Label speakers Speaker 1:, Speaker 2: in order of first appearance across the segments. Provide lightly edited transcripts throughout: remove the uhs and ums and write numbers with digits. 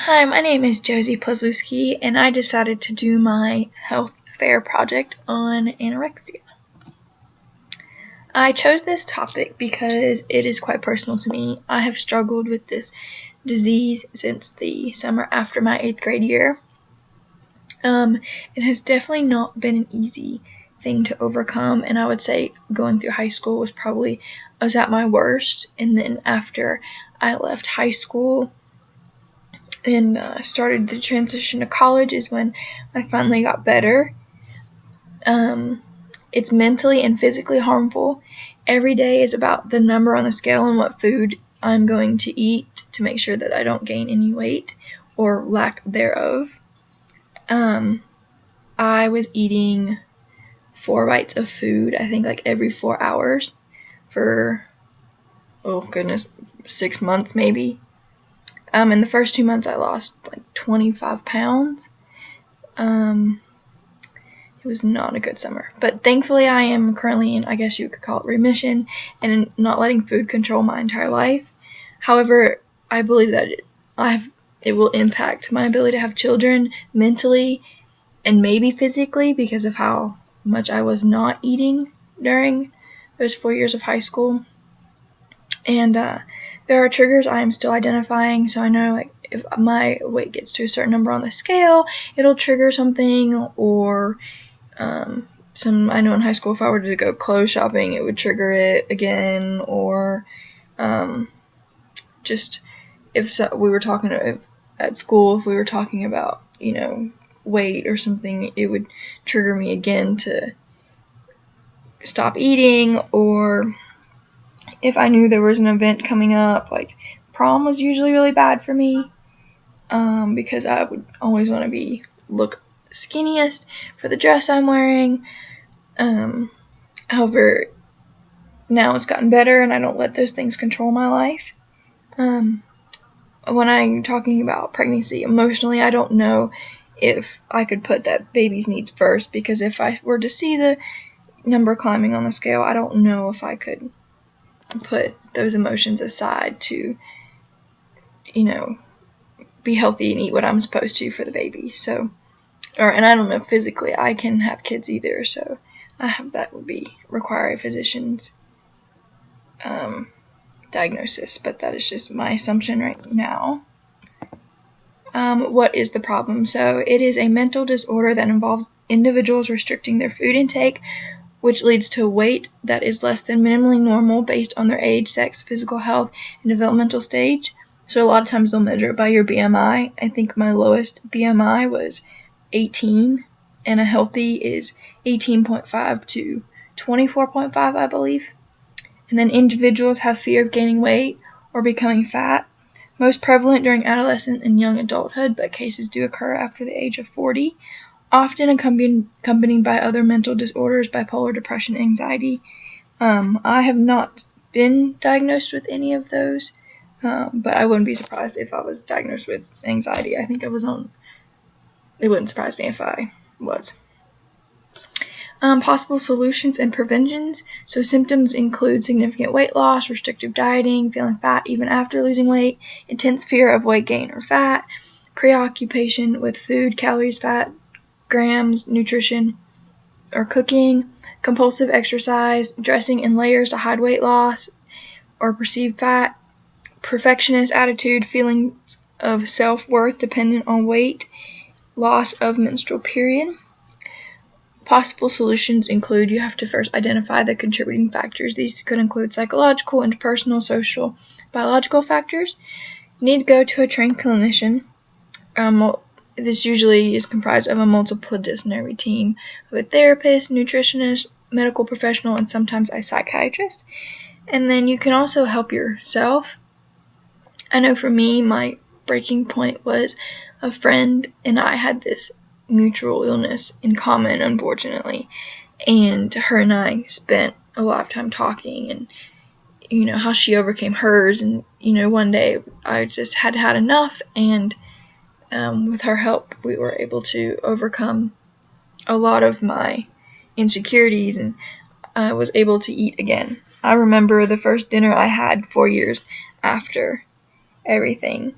Speaker 1: Hi, my name is Josie Plazlewski, and I decided to do my health fair project on anorexia. I chose this topic because it is quite personal to me. I have struggled with this disease since the summer after my 8th grade year. It has definitely not been an easy thing to overcome, and I would say going through high school I was at my worst, and then after I left high school and started the transition to college is when I finally got better. It's mentally and physically harmful. Every day is about the number on the scale and what food I'm going to eat to make sure that I don't gain any weight or lack thereof. I was eating 4 bites of food, I think like every 4 hours for, 6 months maybe. In the first 2 months I lost like 25 pounds. It was not a good summer. But thankfully I am currently in, I guess you could call it remission, and not letting food control my entire life. However, I believe that it will impact my ability to have children mentally and maybe physically because of how much I was not eating during those 4 years of high school. And there are triggers I am still identifying, so I know like if my weight gets to a certain number on the scale, it'll trigger something, or I know in high school if I were to go clothes shopping, it would trigger it again, or just if we were talking at school, if we were talking about, weight or something, it would trigger me again to stop eating. Or if I knew there was an event coming up, like prom was usually really bad for me, because I would always want to look skinniest for the dress I'm wearing. However, now it's gotten better and I don't let those things control my life. When I'm talking about pregnancy emotionally, I don't know if I could put that baby's needs first, because if I were to see the number climbing on the scale, I don't know if I could put those emotions aside to, be healthy and eat what I'm supposed to for the baby. And I don't know if physically I can have kids either, so that would require a physician's diagnosis, but that is just my assumption right now. What is the problem? So it is a mental disorder that involves individuals restricting their food intake, which leads to weight that is less than minimally normal based on their age, sex, physical health, and developmental stage. So a lot of times they'll measure it by your BMI. I think my lowest BMI was 18, and a healthy is 18.5 to 24.5, I believe. And then individuals have fear of gaining weight or becoming fat, most prevalent during adolescent and young adulthood, but cases do occur after the age of 40, often accompanied by other mental disorders, bipolar depression, anxiety. I have not been diagnosed with any of those, but I wouldn't be surprised if I was diagnosed with anxiety. I think it wouldn't surprise me if I was. Possible solutions and preventions. So symptoms include significant weight loss, restrictive dieting, feeling fat even after losing weight, intense fear of weight gain or fat, preoccupation with food, calories, fat, grams, nutrition, or cooking, compulsive exercise, dressing in layers to hide weight loss or perceived fat, perfectionist attitude, feelings of self-worth dependent on weight, loss of menstrual period. Possible solutions include, you have to first identify the contributing factors. These could include psychological, interpersonal, social, biological factors. You need to go to a trained clinician. This usually is comprised of a multidisciplinary team of a therapist, nutritionist, medical professional, and sometimes a psychiatrist. And then you can also help yourself. I know for me, my breaking point was a friend and I had this mutual illness in common, unfortunately, and her and I spent a lot of time talking, and how she overcame hers, and one day I just had enough, and with her help we were able to overcome a lot of my insecurities, and I was able to eat again. I remember the first dinner I had 4 years after everything.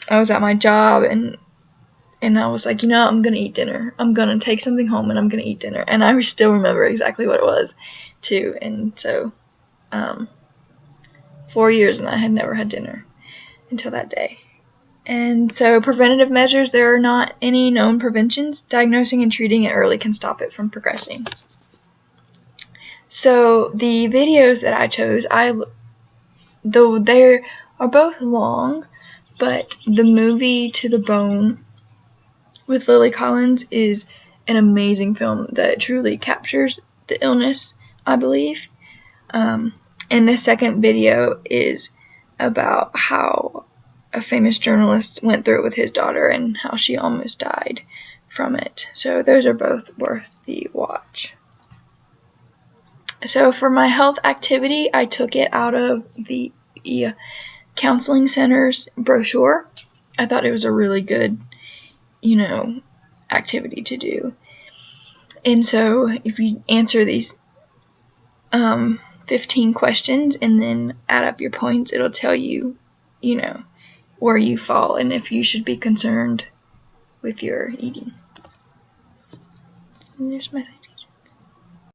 Speaker 1: I was at my job, and I was like, I'm going to eat dinner. I'm going to take something home, and I'm going to eat dinner. And I still remember exactly what it was, too. And so, 4 years, and I had never had dinner until that day. And so preventative measures, there are not any known preventions. Diagnosing and treating it early can stop it from progressing. So the videos that I chose, though they are both long, but the movie To the Bone with Lily Collins is an amazing film that truly captures the illness, I believe. And the second video is about how a famous journalist went through it with his daughter and how she almost died from it. So those are both worth the watch. So for my health activity, I took it out of the counseling center's brochure. I thought it was a really good, activity to do. And so if you answer these 15 questions and then add up your points, it'll tell you, where you fall and if you should be concerned with your eating. And there's my thing.